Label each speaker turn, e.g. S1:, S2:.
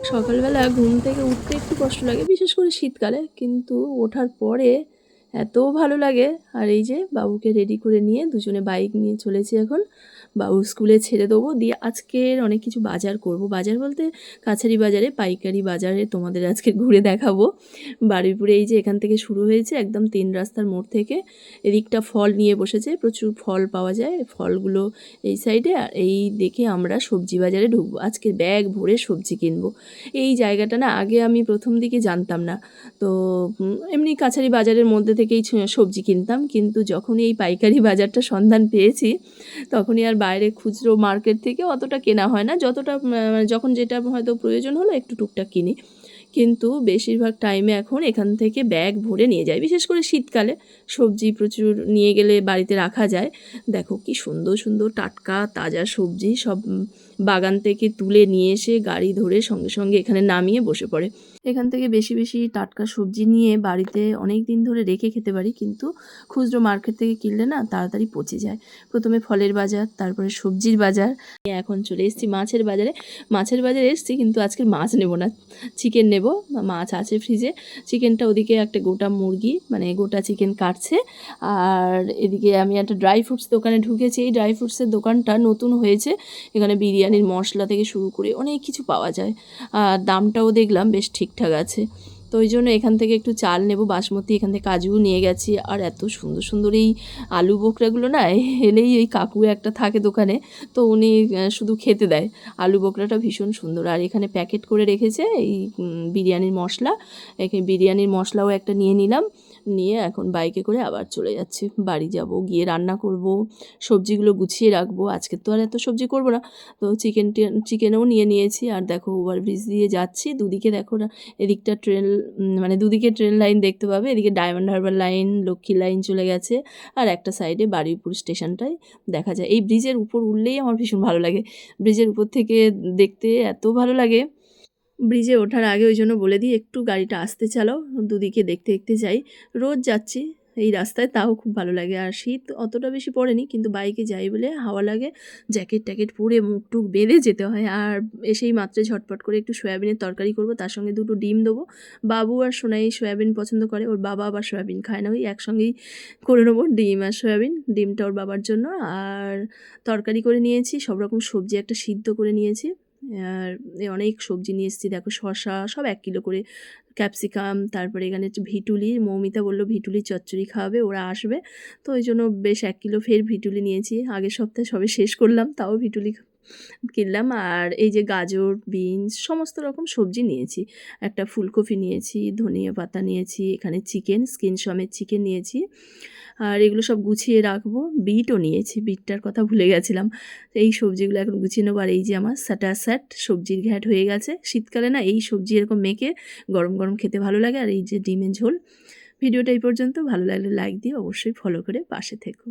S1: সকালবেলা ঘুম থেকে উঠতে একটু কষ্ট লাগে, বিশেষ করে শীতকালে, কিন্তু ওঠার পরে এত ভালো লাগে। আর এই যে বাবুকে রেডি করে নিয়ে দুজনে বাইক নিয়ে চলেছি এখন। বাবু স্কুলে ছেড়ে দেবো, দিয়ে আজকের অনেক কিছু বাজার করব। বাজার বলতে কাছারি বাজারে, পাইকারি বাজারে তোমাদের আজকে ঘুরে দেখাবো। বারুইপুরে এই যে এখান থেকে শুরু হয়েছে, একদম 3 রাস্তার মোড় থেকে এদিকটা ফল নিয়ে বসেছে, প্রচুর ফল পাওয়া যায়। ফলগুলো এই সাইডে, আর এই দেখে আমরা সবজি বাজারে ঢুকবো। আজকে ব্যাগ ভরে সবজি কিনবো। এই জায়গাটা না আগে আমি প্রথম দিকে জানতাম না, তো এমনি কাছারি বাজারের মধ্যে থেকেই সবজি কিনতাম, কিন্তু যখনই এই পাইকারি বাজারটা সন্ধান পেয়েছি তখনই আর বাইরে খুচরো মার্কেট থেকে অতটা কেনা হয় না, যতটা যখন যেটা হয়তো প্রয়োজন হলো একটু টুকটাক কিনি। কিন্তু বেশিরভাগ টাইমে এখন এখান থেকে ব্যাগ ভরে নিয়ে যায়, বিশেষ করে শীতকালে সবজি প্রচুর নিয়ে গেলে বাড়িতে রাখা যায়। দেখো কি সুন্দর সুন্দর টাটকা তাজা সবজি সব বাগান থেকে তুলে নিয়ে এসে গাড়ি ধরে সঙ্গে সঙ্গে এখানে নামিয়ে বসে পড়ে। এখান থেকে বেশি বেশি টাটকা সবজি নিয়ে বাড়িতে অনেক দিন ধরে রেখে খেতে পারি, কিন্তু খুচরো মার্কেট থেকে কিনলে না তাড়াতাড়ি পচে যায়। প্রথমে ফলের বাজার, তারপরে সবজির বাজার, এখন চলে এসেছি মাছের বাজারে। মাছের বাজারে এসেছি, কিন্তু আজকের মাছ নেব না, চিকেন নেব। মাছ আছে ফ্রিজে, চিকেনটা ওদিকে একটা গোটা মুরগি মানে গোটা চিকেন কাটছে। আর এদিকে আমি একটা ড্রাই ফ্রুটস দোকানে ঢুকেছি। এই ড্রাই ফ্রুটসের দোকানটা নতুন হয়েছে, এখানে বিরিয়ানির মশলা থেকে শুরু করে অনেক কিছু পাওয়া যায়। আর দামটাও দেখলাম বেশ ঠিকঠাক আছে, তো ওই জন্য এখান থেকে একটু চাল নেব বাসমতি, এখান থেকে কাজুও নিয়ে গেছি। আর এত সুন্দর সুন্দর এই আলু বোখরাগুলো না, এলেই ওই কাকু একটা থাকে দোকানে, তো উনি শুধু খেতে দেয়। আলু বোখরাটা ভীষণ সুন্দর। আর এখানে প্যাকেট করে রেখেছে এই বিরিয়ানির মশলা, এখানে বিরিয়ানির মশলাও একটা নিয়ে নিলাম। নিয়ে এখন বাইকে করে আবার চলে যাচ্ছি, বাড়ি যাব, গিয়ে রান্না করব, সবজিগুলো গুছিয়ে রাখবো। আজকে তো আর এত সবজি করব না, তো চিকেনও নিয়ে নিয়েছি। আর দেখো ওভারব্রিজ দিয়ে যাচ্ছি, দুদিকে দেখো না, এদিকটা ট্রেন মানে দুদিকে ট্রেন লাইন দেখতে পাবে, এদিকে diamond Harbour line, Lakshmi line চলে গেছে, আর একটা সাইডে বারুইপুর স্টেশনটাই দেখা যায়। এই ব্রিজের উপর উঠলেই আমার ভীষণ ভালো লাগে, ব্রিজের উপর থেকে দেখতে এত ভালো লাগে। ব্রিজে ওঠার আগে ওই জন্য বলে দিই একটু গাড়িটা আস্তে চালাও, দুদিকে দেখতে দেখতে যাই। রোজ যাচ্ছি এই রাস্তায়, তাও খুব ভালো লাগে। আর শীত অতটা বেশি পড়েনি, কিন্তু বাইকে যাই বলে হাওয়া লাগে, জ্যাকেট ট্যাকেট পরে মুখ টুক বেঁধে যেতে হয়। আর এসেই মাত্রে ঝটপট করে একটু সয়াবিনের তরকারি করব, তার সঙ্গে দুটো ডিম দেবো। বাবু আর সোনাই সয়াবিন পছন্দ করে, ওর বাবা আবার সয়াবিন খায় না, ওই একসঙ্গেই করে নেবো ডিম আর সয়াবিন। ডিমটা ওর বাবার জন্য। আর তরকারি করে নিয়েছি, সব রকম সবজি একটা সিদ্ধ করে নিয়েছি। আর অনেক সবজি নিয়ে এসেছি, দেখো শসা সব 1 কিলো করে, ক্যাপসিকাম, তারপরে এখানে হচ্ছে ভিটুলি, মৌমিতা বললো ভিটুলি চচ্চড়ি খাওয়াবে, ওরা আসবে, তো ওই জন্য বেশ 1 কিলো ফের ভিটুলি নিয়েছি। আগের সপ্তাহে সবে শেষ করলাম, তাও ভিটুলি কিনলাম। আর এই যে গাজর, বিনস সমস্ত রকম সবজি নিয়েছি, একটা ফুলকপি নিয়েছি, ধনিয়া পাতা নিয়েছি, এখানে চিকেন স্কিন সমেত চিকেন নিয়েছি। আর এগুলো সব গুছিয়ে রাখবো। বিটও নিয়েছি, বিটটার কথা ভুলে গেছিলাম। এই সবজিগুলো এখন গুছিয়ে নেবো। আর এই যে আমার স্যাট সবজির ঘ্যাট হয়ে গেছে। শীতকালে না এই সবজি এরকম মেখে গরম গরম খেতে ভালো লাগে। আর এই যে ডিমের ঝোল। ভিডিওটা এই পর্যন্ত, ভালো লাগলে লাইক দিয়ে অবশ্যই ফলো করে পাশে থেকো।